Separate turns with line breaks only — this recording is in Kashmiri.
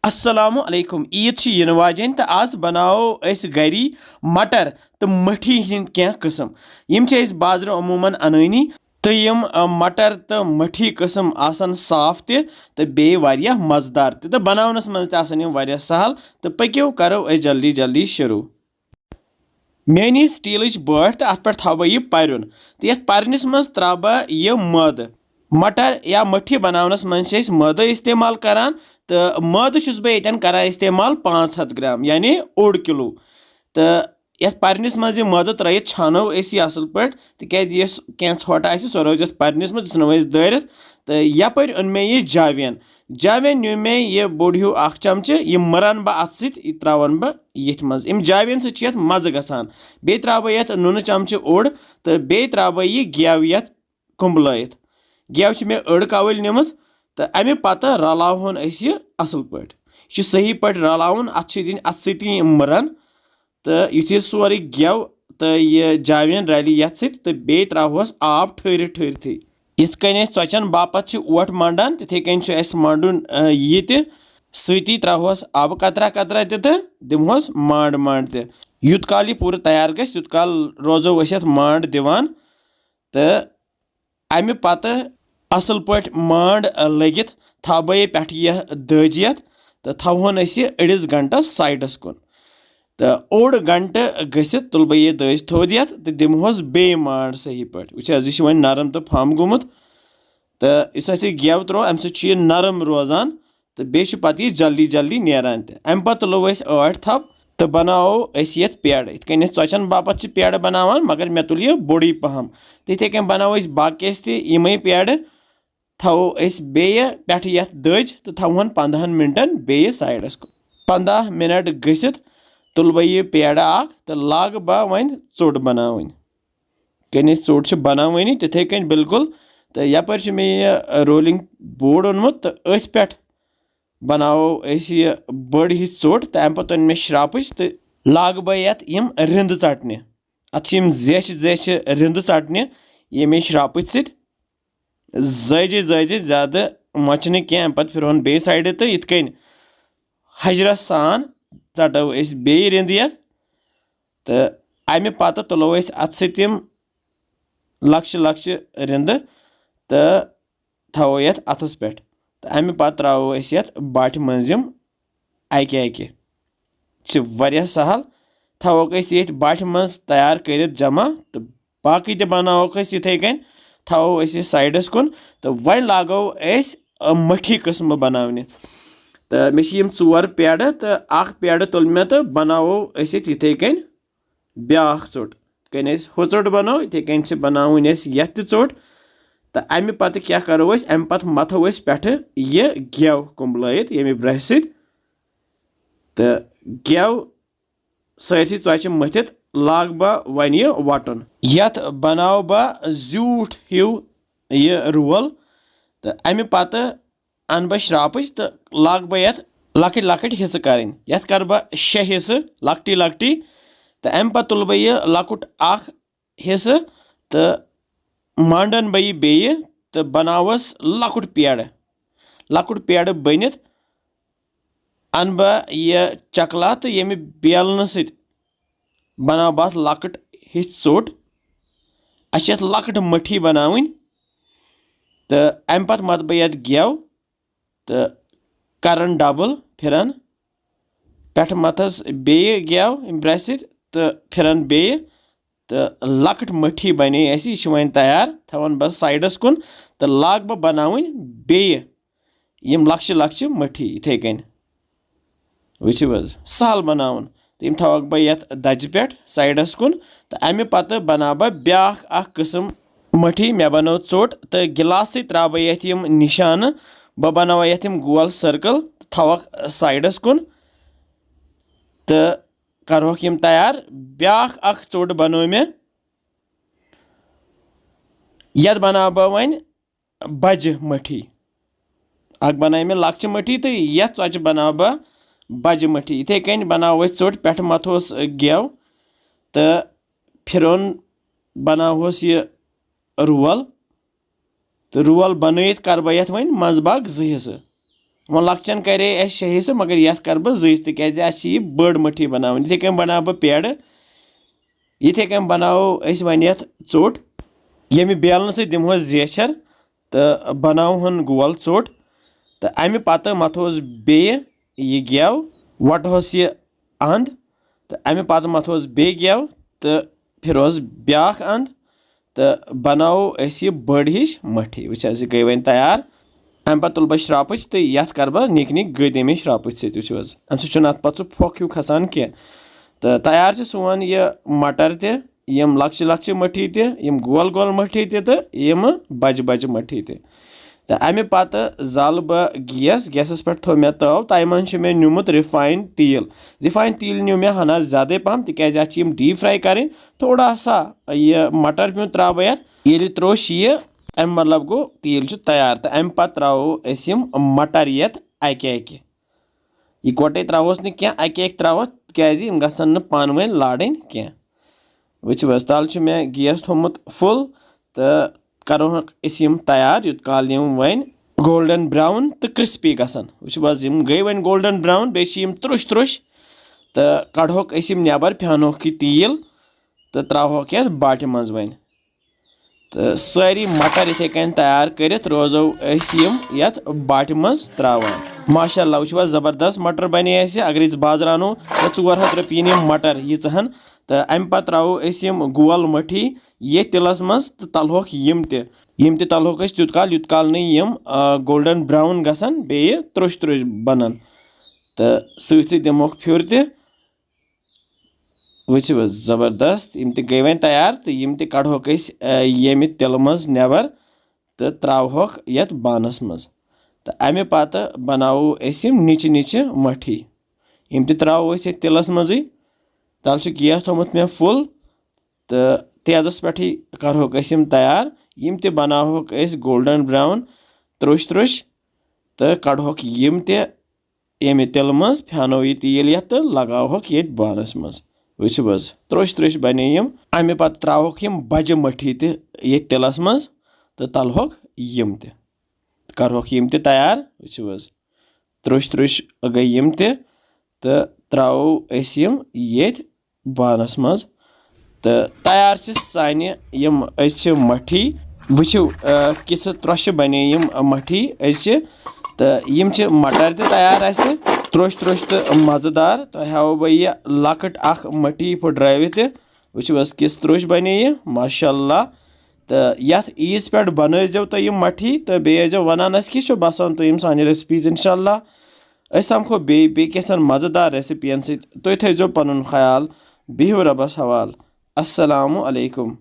अस्सलामु अलैकुम ईद छी यिन वाजन तो आज बनाओ अस गरी मटर तो मठी हिंद क्या किस्म यम छ अस बाजार अमूमन अनानी तो यम मटर तो मठी किस्म आसन साफ तो बे वारिया मजेदार तो बनावनस मज त आसन यम वारिया सहल तो पक्यो करो अस जल्दी जल्दी शुरू। मेनी स्टील बट तो अत पे थो बह यह परन तो ये परनस मज त्रा बह यह मद मटर या मठी बनावनस मज मद इस्तेमाल करान तो मद बह करान इस्तेमाल 500 ग्राम यानी 1 किलो तो ये परनस मज मद त्रयित छानो यह असल पे तिक क्या ोट आ सह रोज परनस मज नो दारित तो यपर अन मे यह जावेन नु मे यह बोड़ हूँ चमच यह मरान बह अत सह त्रावन बह ये मज जावेन सत मज गसान बे त्रा बह ये नुन चमच ओड़ तो बे त्रा बह यह गेव ये कुंबलत गेव मे अड़ कवल निम तो अमे पत रलावन यह असल पे यह सही पे रलावन अत सी मरान तो यु सोरे गेव तो यह जावेन रलि ये तो बे त्रहोस आब ठहरत ठहरथी इत कन च्चन बापत ओट मंडान तिथे कन मंडुन यह सती त्रहोस आब कतरा कतरा तो दिमहोस मांड मांड त युत काल यह पूरा तैयार गस युत काल रोजो अस मांड दिवान तो अमे पत असल पे मांड लगित थो बह पे यह दजियत तो थोन अड़िस घंटस साइडस कुन तो 1 घंटे गसित तुल बह यह दज थोद ये तो दिमहोस बे मांड सही पे वह वन नरम तो फम गोमुत तो इस गेव त्रो अम सह नरम रोजान तो बे पे जल्दी जल्दी नेरान अम पे तुलो आठ थप तो बनाओ ये पेड़ इत कन च्चन बापत पेड़ बनावान मगर मे तुल यह बोड़ी पहम तिथे कन बनाओ बाकियस तमें पेड़ थो बे पे ये दज तो थोहन 15 मिनटन बे साइडस 15 मिनट गसित तुल बह यह पेड़ तो लाग बह वन चोट बनावन कन चोट बनावनी तिथे कन बिल्कुल तो यपर मे यह रोलिंग बोर्ड ओनमुत तो अथ पे बनाओ यह बड़ ही चोट तो अम पे मे श्रापच तो लाग बह ये रिंद चटने अत जेच जेच रिंद चटने ये श्रापच सत जजे ज्यादा मचने क्या अम पे फिरन बे साइड तो इत कन हजरत सान चटो बे रिंद ये तो अमे पत तुलो अत सम लक्ष लक्ष रिंद तो थो ये अथस पे तो अमे पत त्रो ये बाटि मंजिम अके अके वारिया सहल थोक ये बाटि मज तैयार कर जमा तो बाकी ते बनावोक इथे कन थो साइडस कुन तो वन लागो मठी किस्म बनाने तो मे 4 पेड़ तो पेड़ तुल मे तो बनावो इथे कन ब्या चोट कन हु चोट बनो इथे कन बनावन ये चोट तो अमे पे क्या करो अमे पे मथो पे यह गेव कुंबलत ये ब्रश सत तो गेव सरसी च्चि मथित लाग बह वन यह वटन यथ बनाओ बह जूठ हूँ यह रोल तो अमे पत अन बह श्रापच तो लाग बह ये लकट लकट हिस्स करें यथ कर बह 6 हिस्स लकटी लकटी तो अमे पे तुल बह यह लकुट हिस्स तो मांडन बह बे तो बनावस लकुट पेड़ बनित अन बह यह चकला तो ये बेलन सत बना बह लकट हिस्स चोट अस लकट मठी बनावन तो अम पे मत बह ये गेव तो करन डबल फिरन पे मथस बे गेव ब्रश सत तो फिरन बे तो लकट मठी बने यह वन तैयार थवन बस साइडस कुन तो लाग बह बनावन बे यम लक्ष लक्ष मठी इथे कन वो सहल बनावन तो यम थवक बह ये दज पे साइडस कुन तो अमे पत बना बह ब्या किस्म मठी मे बनो चोट तो गिलास त्रा बह ये निशान बह बनाव ये गोल सर्कल थवक साइडस कुन तो करहोक यम तैयार ब्या चोट बनो मे ये बना बह वन बज मठी बना मे लक्च मठी तो ये च्चि बना बह बज मठी इथे कन बनाओ चोट पे मथोस गेव तो फिरन बनाओस यह रोल तो रोल बनत कर बह ये वन मज बाग 2 हिस्स वह लक्चन करे अस 6 हिस्से मगर यथ कर बह 2 तिकाज अस यह बड़ मठी बनावन इथे कन बना बह पेड़ इथे कन बनाओ अस वन यथ चोट यमि बेलन से दिमो जेचर तो बनावन गोल चोट तो अमि पत मथोस बे यह गेव वटोस यह अंद तो अमि पत मथोस बे गेव तो फिर ब्याख अंद तो बनाओ अस यह बड़ हिश मठी वह गई वन तैयार अम पे तुल बह श्रापच तो यथ कर बह निक निक गद अमे श्रापच सत अम सत पे फोक हिू खसान कह तो तैयार सोन यह मटर तम लक्चे लक्चे मठी तम गोल गोल मठी तो यम बज बज मठी तो अमे पत जल बह गैसस पे थो मे तव तय मज मे नुमुत रिफाइंड तेल न्यू मे हना ज्यादा पहम तिकाज यम डीप फ्राई करें थोड़ा सा यह मटर पे त्रा बह ये त्रोश यह अम मतलब गो तेल तैयार तो अम पे त्रो अम मटर ये अके इकवटे त्रोस न अके त्रो क्या गसन पान वन लाड़न कह वो तल मे गैस थोमुत फुल तो करो यम तैयार यूत काल यम वन गोल्डन ब्राउन तो क्रिस्पी गसन वो गई वन गोल्डन ब्राउन बेम त्रुश त्रुश तो कड़ोक नबर फेनोक तेल तो त्रोक ये बाटि मज वन तो सारी मटर इथे कन तैयार कर रोजो यथ बाटि मज त्रावान माशाअल्लाह वो जबरदस्त मटर बने अगर बाजार अनो 400 रुपये मटर यीहन तो अम पे त्रो गोल मठी ये तिलस मज तो तलहोक यम तलहोक यूत काल नम गोल्डन ब्राउन गसन बे त्रुश त्रुश बनन तो सत दिमोक फिर वो जबरदस्त यम गई वन तैयार तो यम कड़ोक ये तिल मज नबर तो त्रोक ये बानस मज तो अमे पत बनाओ निच निच मठी यम त्रो तिलस मज तल गैस थोमुत मे फुल तो तेजस पे करोक तैयार यम बनाहोक गोल्डन ब्राउन त्रुश त्रुश तो कड़ोक यम ये तिल मज फेनो यह तेल ये तो लगाहोक ये बानस मज वो त्रुश त्रुश बने यम अमे पे त्रोक यम बज मठी ये तिलस मज तो तलहोक यम करोक यम तैयार वो त्रुश त्रुश गई यम तो त्रो यम ये बानस मज तो तैयार सानि यम मठी वो किस त्रोश बने यम मठी तो यम मटर तैयार त्रोश त्रोश तो मज़ेदार तो हाव बह यह लकट मटी फुट्रावित वो किस त्रोश बने यह माशाअल्लाह तो यथ ईज पे बनजो तो यम मठी तो बेजो वनान कि बसान तो सान रेसिपीज इंशाअल्लाह समखो बे कैसन मज़ेदार रेसिपियन सो थो पन ख्याल बिहु रबस हवाल अस्सलामु अलैकुम।